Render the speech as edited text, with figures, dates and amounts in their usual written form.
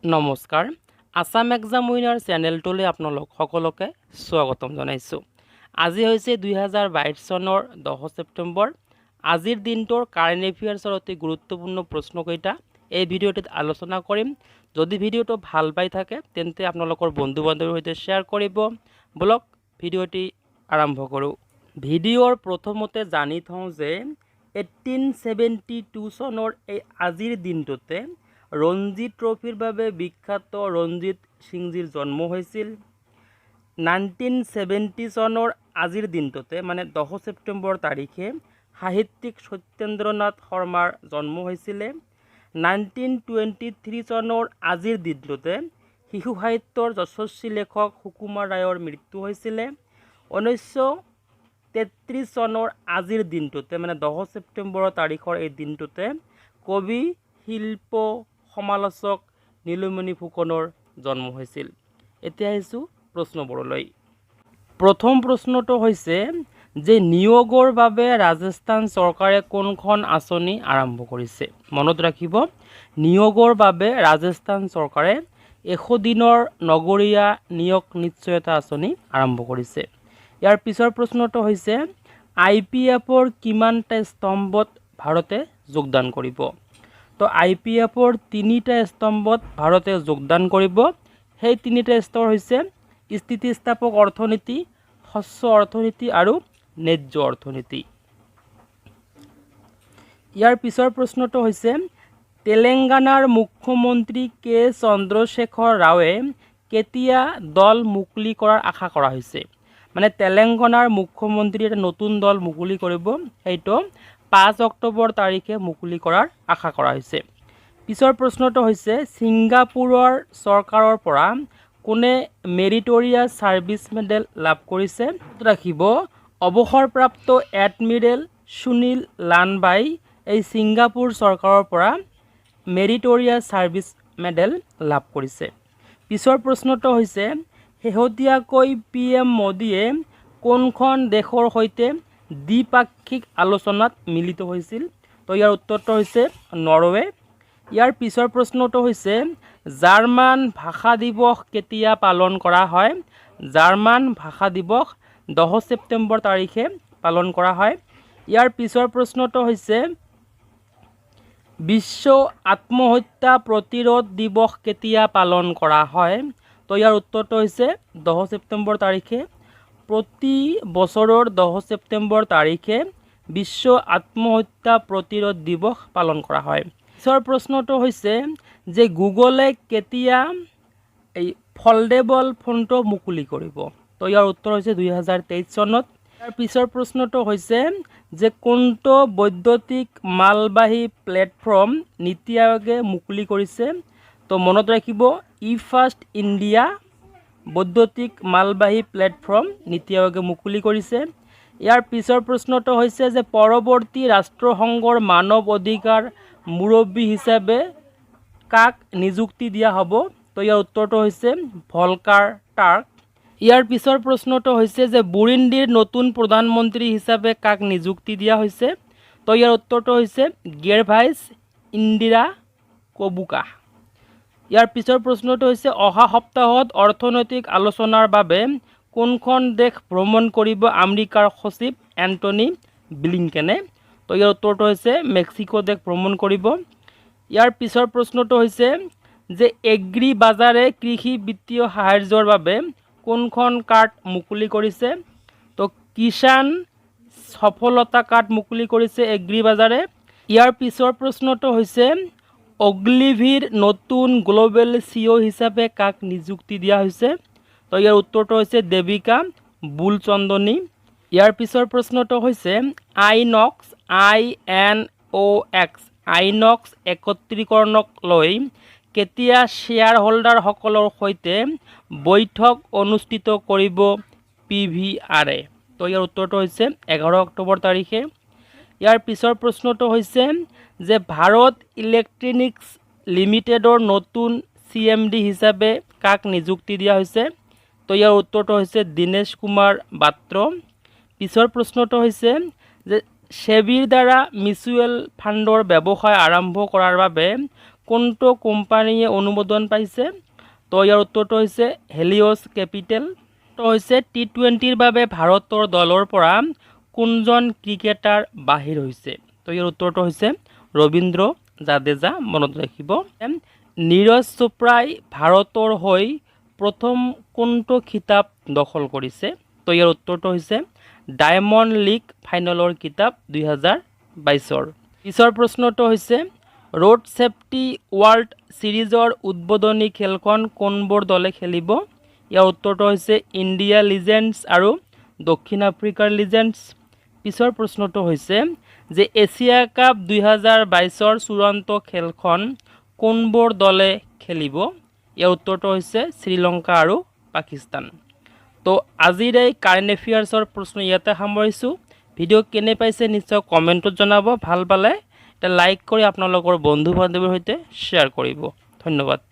নমস্কাৰ Assam exam winner চেনেলটোলৈ আপোনালোক সকলোকে স্বাগতম জনাইছোঁ। আজি হৈছে 2022 চনৰ 10 ছেপ্টেম্বৰ। আজিৰ দিনটোৰ কাৰেণ্ট এফেয়াৰ্ছৰ অতি গুৰুত্বপূৰ্ণ প্ৰশ্নকেইটা এই ভিডিঅ'টোত আলোচনা কৰিম। যদি ভিডিঅ'টো ভাল পাই থাকে তেন্তে আপোনালোকৰ বন্ধু বান্ধৱীৰ সৈতে শ্বেয়াৰ কৰিব। বলক ভিডিঅ'টি আৰম্ভ কৰোঁ। ভিডিঅ'ৰ প্ৰথমতে জানি থওঁ যে 1872 চনৰ এই আজিৰ দিনটোতে ৰঞ্জী ট্ৰফিৰ বাবে বিখ্যাত ৰঞ্জিত সিংজীৰ জন্ম হৈছিল। 1970 চনৰ আজিৰ দিনটোতে মানে 10 ছেপ্টেম্বৰ তাৰিখে সাহিত্যিক সত্যেন্দ্ৰনাথ শৰ্মাৰ জন্ম হৈছিলে। 1923 চনৰ আজিৰ দিনটোতে শিশু সাহিত্যৰ যশস্বী লেখক সুকুমাৰ ৰায়ৰ মৃত্যু হৈছিলে। 1933 চনৰ আজিৰ দিনটোতে মানে 10 ছেপ্টেম্বৰ তাৰিখৰ এই দিনটোতে কবি শিল্প সমালোচক নীলমণি ফুকনৰ জন্ম হৈছিল। এতিয়া আহিছোঁ প্ৰশ্নবোৰলৈ। প্ৰথম প্ৰশ্নটো হৈছে যে নিয়োগৰ বাবে ৰাজস্থান চৰকাৰে কোনখন আঁচনি আৰম্ভ কৰিছে? মনত ৰাখিব, নিয়োগৰ বাবে ৰাজস্থান চৰকাৰে 100 দিনৰ নগৰীয়া নিয়োগ নিশ্চয়তা আঁচনি আৰম্ভ কৰিছে। ইয়াৰ পিছৰ প্ৰশ্নটো হৈছে IPFৰ কিমানটা স্তম্ভত ভাৰতে যোগদান কৰিব? তো IPFৰ 3টা স্তম্ভত ভাৰতে যোগদান কৰিব। সেই 3টা স্তম্ভ হৈছে স্থিতিস্থাপক অৰ্থনীতি, শস্য অৰ্থনীতি আৰু ন্যায্য অৰ্থনীতি। ইয়াৰ পিছৰ প্ৰশ্নটো হৈছে তেলেংগানাৰ মুখ্যমন্ত্ৰী কে চন্দ্ৰশেখৰ ৰাৱে কেতিয়া দল মুকলি কৰাৰ আশা কৰা হৈছে? মানে তেলেংগানাৰ মুখ্যমন্ত্ৰী এটা নতুন দল মুকলি কৰিব, সেইটো 5 অক্টোবৰ তাৰিখে মুকলি কৰাৰ আশা কৰা হৈছে। পিছৰ প্ৰশ্নটো হৈছে ছিংগাপুৰৰ চৰকাৰৰ পৰা কোনে মেৰিটৰিয়াছ ছাৰ্ভিচ মেডেল লাভ কৰিছে? ৰাখিব, অৱসৰপ্ৰাপ্ত এডমিৰেল সুনীল লানবাই এই ছিংগাপুৰ চৰকাৰৰ পৰা মেৰিটৰিয়াছ ছাৰ্ভিচ মেডেল লাভ কৰিছে। পিছৰ প্ৰশ্নটো হৈছে শেহতীয়াকৈ PM মোদীয়ে কোনখন দেশৰ সৈতে দ্বিপাক্ষিক আলোচনাত মিলিত হৈছিল? তো ইয়াৰ উত্তৰটো হৈছে নৰৱে। ইয়াৰ পিছৰ প্ৰশ্নটো হৈছে জাৰ্মান ভাষা দিৱস কেতিয়া পালন কৰা হয়? জাৰ্মান ভাষা দিৱস 10 ছেপ্টেম্বৰ তাৰিখে পালন কৰা হয়। ইয়াৰ পিছৰ প্ৰশ্নটো হৈছে বিশ্ব আত্মহত্যা প্ৰতিৰোধ দিৱস কেতিয়া পালন কৰা হয়? তো ইয়াৰ উত্তৰটো হৈছে 10 ছেপ্টেম্বৰ তাৰিখে। প্ৰতি বছৰৰ 10 ছেপ্টেম্বৰ তাৰিখে বিশ্ব আত্মহত্যা প্ৰতিৰোধ দিৱস পালন কৰা হয়। পিছৰ প্ৰশ্নটো হৈছে যে গুগলে কেতিয়া এই ফল্ডেবল ফোনটো মুকলি কৰিব? তো ইয়াৰ উত্তৰ হৈছে 2023 চনত। ইয়াৰ পিছৰ প্ৰশ্নটো হৈছে যে কোনটো বৈদ্যুতিক মালবাহী প্লেটফৰ্ম নীতি আয়োগে মুকলি কৰিছে? তো মনত ৰাখিব ফাৰ্ষ্ট ইণ্ডিয়া বৈদ্যুতিক মালবাহী প্লেটফৰ্ম নীতি আয়োগে মুকলি কৰিছে। ইয়াৰ পিছৰ প্ৰশ্নটো হৈছে যে পৰৱৰ্তী ৰাষ্ট্ৰসংঘৰ মানৱ অধিকাৰ মুৰব্বী হিচাপে কাক নিযুক্তি দিয়া হ'ব? তো ইয়াৰ উত্তৰটো হৈছে ভলকাৰ টাৰ্ক। ইয়াৰ পিছৰ প্ৰশ্নটো হৈছে যে বুৰুন্দিৰ নতুন প্ৰধানমন্ত্ৰী হিচাপে কাক নিযুক্তি দিয়া হৈছে? তো ইয়াৰ উত্তৰটো হৈছে গেৰভাইছ ইন্দিৰা কবুকা। ইয়াৰ পিছৰ প্ৰশ্নটো হৈছে অহা সপ্তাহত অৰ্থনৈতিক আলোচনাৰ বাবে কোনখন দেশ ভ্ৰমণ কৰিব আমেৰিকাৰ সচিব এণ্টনি ব্লিংকেনে? তো ইয়াৰ উত্তৰটো হৈছে মেক্সিকো দেশ ভ্ৰমণ কৰিব। ইয়াৰ পিছৰ প্ৰশ্নটো হৈছে যে এগ্ৰি বাজাৰে কৃষি বিত্তীয় সাহায্যৰ বাবে কোনখন কাৰ্ড মুকলি কৰিছে? তো কিষাণ সফলতা কাৰ্ড মুকলি কৰিছে এগ্ৰি বাজাৰে। ইয়াৰ পিছৰ প্ৰশ্নটো হৈছে অগ্লিভিৰ নতুন গ্লোবেল CEO হিচাপে কাক নিযুক্তি দিয়া হৈছে? তো ইয়াৰ উত্তৰটো হৈছে দেৱিকা বুলচন্দনী। ইয়াৰ পিছৰ প্ৰশ্নটো হৈছে আইনক্স একত্ৰীকৰণক লৈ কেতিয়া শ্বেয়াৰ হোল্ডাৰসকলৰ সৈতে বৈঠক অনুষ্ঠিত কৰিব PVRয়ে? তো ইয়াৰ উত্তৰটো হৈছে 11 অক্টোবৰ তাৰিখে। ইয়াৰ পিছৰ প্ৰশ্নটো হৈছে যে ভাৰত ইলেক্ট্ৰনিক্স লিমিটেডৰ নতুন CMD হিচাপে কাক নিযুক্তি দিয়া হৈছে? তো ইয়াৰ উত্তৰটো হৈছে দীনেশ কুমাৰ বাত্ৰ। পিছৰ প্ৰশ্নটো হৈছে যে সেবিৰ দ্বাৰা মিউচুৱেল ফাণ্ডৰ ব্যৱসায় আৰম্ভ কৰাৰ বাবে কোনটো কোম্পানীয়ে অনুমোদন পাইছে তো ইয়াৰ উত্তৰটো হৈছে হেলিঅছ কেপিটেল তো হৈছে টি20ৰ বাবে ভাৰতৰ দলৰ পৰা কোনজন ক্ৰিকেটাৰ বাহিৰ হৈছে তো ইয়াৰ উত্তৰটো হৈছে ৰবীন্দ্ৰ জাদেজা মনত ৰাখিব নীৰজ চোপ্ৰাই ভাৰতৰ হৈ প্ৰথম কোনটো খিতাপ দখল কৰিছে তো ইয়াৰ উত্তৰটো হৈছে ডায়মণ্ড লীগ ফাইনেলৰ কিতাপ 2022 পিছৰ প্ৰশ্নটো হৈছে ৰোড সেফটি ওয়াৰ্ল্ড সিৰিজৰ উদ্বোধনী খেলখন কোনবোৰ দলে খেলিব ইয়াৰ উত্তৰটো হৈছে ইণ্ডিয়া লিজেণ্ডছ আৰু দক্ষিণ আফ্ৰিকাৰ লিজেণ্ডছ পিছৰ প্ৰশ্নটো হৈছে যে এছিয়া কাপ 2022ৰ চূড়ান্ত খেলখন কোনবোৰ দলে খেলিব ইয়াৰ উত্তৰটো হৈছে শ্ৰীলংকা আৰু পাকিস্তান তো আজিৰ এই কাৰেণ্ট এফেয়াৰ্ছৰ প্ৰশ্ন ইয়াতে সামৰিছোঁ ভিডিঅ' কেনে পাইছে নিশ্চয় কমেণ্টত জনাব ভাল পালে এটা লাইক কৰি আপোনালোকৰ বন্ধু বান্ধৱীৰ সৈতে শ্বেয়াৰ কৰিব ধন্যবাদ